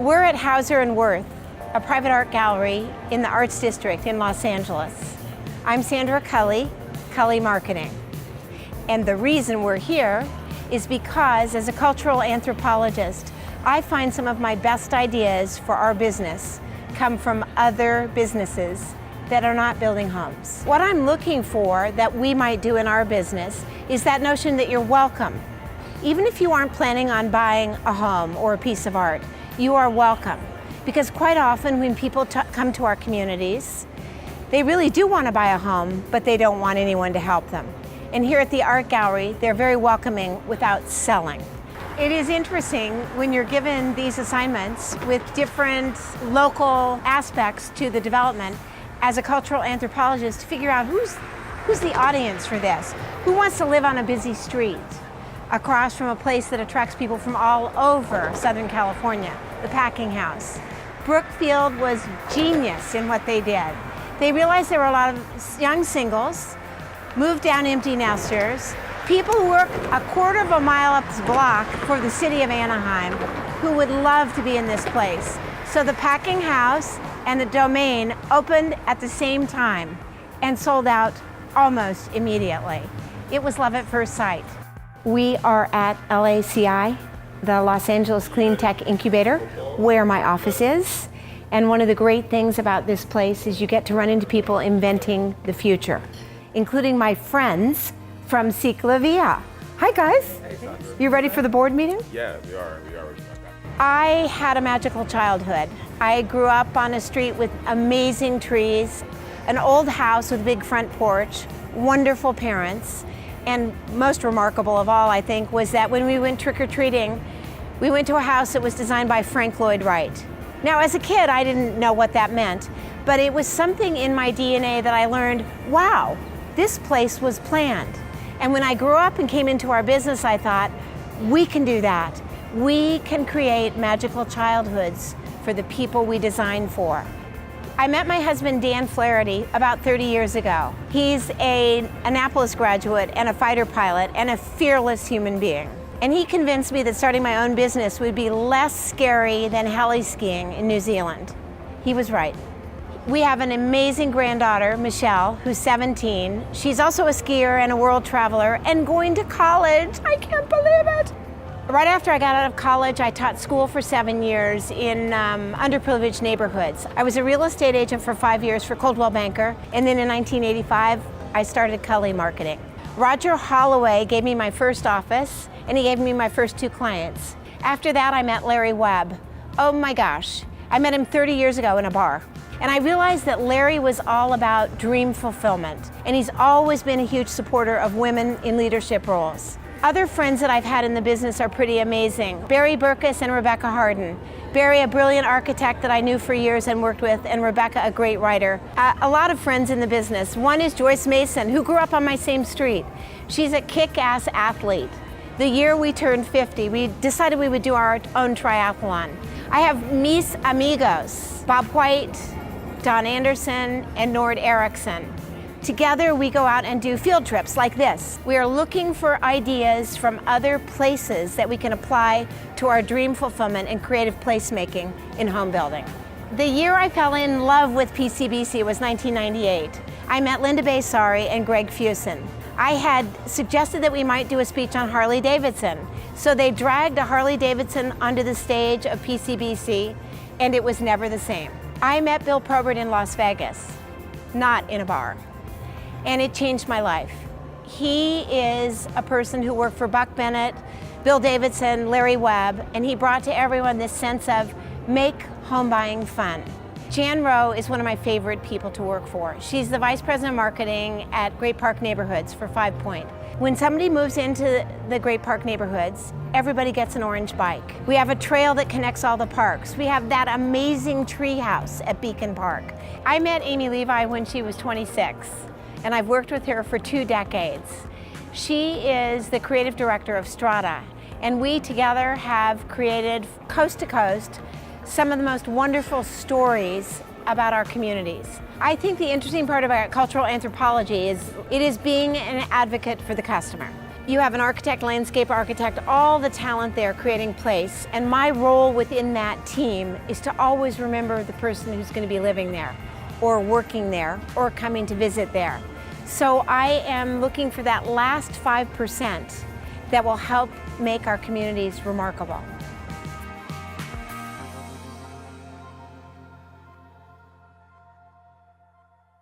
We're at Hauser & Wirth, a private art gallery in the Arts District in Los Angeles. I'm Sandra Kulli, Kulli Marketing. And the reason we're here is because as a cultural anthropologist, I find some of my best ideas for our business come from other businesses that are not building homes. What I'm looking for that we might do in our business is that notion that you're welcome. Even if you aren't planning on buying a home or a piece of art, you are welcome. Because quite often when people come to our communities, they really do want to buy a home, but they don't want anyone to help them. And here at the art gallery, they're very welcoming without selling. It is interesting when you're given these assignments with different local aspects to the development as a cultural anthropologist to figure out who's the audience for this? Who wants to live on a busy street across from a place that attracts people from all over Southern California, the Packing House? Brookfield was genius in what they did. They realized there were a lot of young singles, moved down empty nesters, people who work a quarter of a mile up this block for the city of Anaheim who would love to be in this place. So the Packing House and the Domain opened at the same time and sold out almost immediately. It was love at first sight. We are at LACI, the Los Angeles Clean Tech Incubator, where my office is. And one of the great things about this place is you get to run into people inventing the future, including my friends from Ciclavia. Hi guys. Hey, Sandra. You ready for the board meeting? Yeah, we are. I had a magical childhood. I grew up on a street with amazing trees, an old house with a big front porch, wonderful parents, and most remarkable of all, I think, was that when we went trick-or-treating, we went to a house that was designed by Frank Lloyd Wright. Now, as a kid, I didn't know what that meant, but it was something in my DNA that I learned, wow, this place was planned. And when I grew up and came into our business, I thought, we can do that. We can create magical childhoods for the people we design for. I met my husband, Dan Flaherty, about 30 years ago. He's an Annapolis graduate and a fighter pilot and a fearless human being. And he convinced me that starting my own business would be less scary than heli skiing in New Zealand. He was right. We have an amazing granddaughter, Michelle, who's 17. She's also a skier and a world traveler and going to college. I can't believe it. Right after I got out of college, I taught school for 7 years in underprivileged neighborhoods. I was a real estate agent for 5 years for Coldwell Banker, and then in 1985, I started Kulli Marketing. Roger Holloway gave me my first office, and he gave me my first 2 clients. After that, I met Larry Webb. Oh my gosh, I met him 30 years ago in a bar. And I realized that Larry was all about dream fulfillment, and he's always been a huge supporter of women in leadership roles. Other friends that I've had in the business are pretty amazing. Barry Burkus and Rebecca Harden. Barry, a brilliant architect that I knew for years and worked with, and Rebecca, a great writer. A lot of friends in the business. One is Joyce Mason, who grew up on my same street. She's a kick-ass athlete. The year we turned 50, we decided we would do our own triathlon. I have mis amigos, Bob White, Don Anderson, and Nord Erickson. Together, we go out and do field trips like this. We are looking for ideas from other places that we can apply to our dream fulfillment and creative placemaking in home building. The year I fell in love with PCBC was 1998. I met Linda Baysari and Greg Fusen. I had suggested that we might do a speech on Harley Davidson. So they dragged a Harley Davidson onto the stage of PCBC, and it was never the same. I met Bill Probert in Las Vegas, not in a bar. And it changed my life. He is a person who worked for Buck Bennett, Bill Davidson, Larry Webb, and he brought to everyone this sense of make home buying fun. Jan Rowe is one of my favorite people to work for. She's the Vice President of Marketing at Great Park Neighborhoods for 5 Point. When somebody moves into the Great Park Neighborhoods, everybody gets an orange bike. We have a trail that connects all the parks. We have that amazing tree house at Beacon Park. I met Amy Levi when she was 26. And I've worked with her for 2 decades. She is the creative director of Strata, and we together have created coast to coast some of the most wonderful stories about our communities. I think the interesting part about cultural anthropology is it is being an advocate for the customer. You have an architect, landscape architect, all the talent there creating place. And my role within that team is to always remember the person who's going to be living there, or working there, or coming to visit there. So I am looking for that last 5% that will help make our communities remarkable.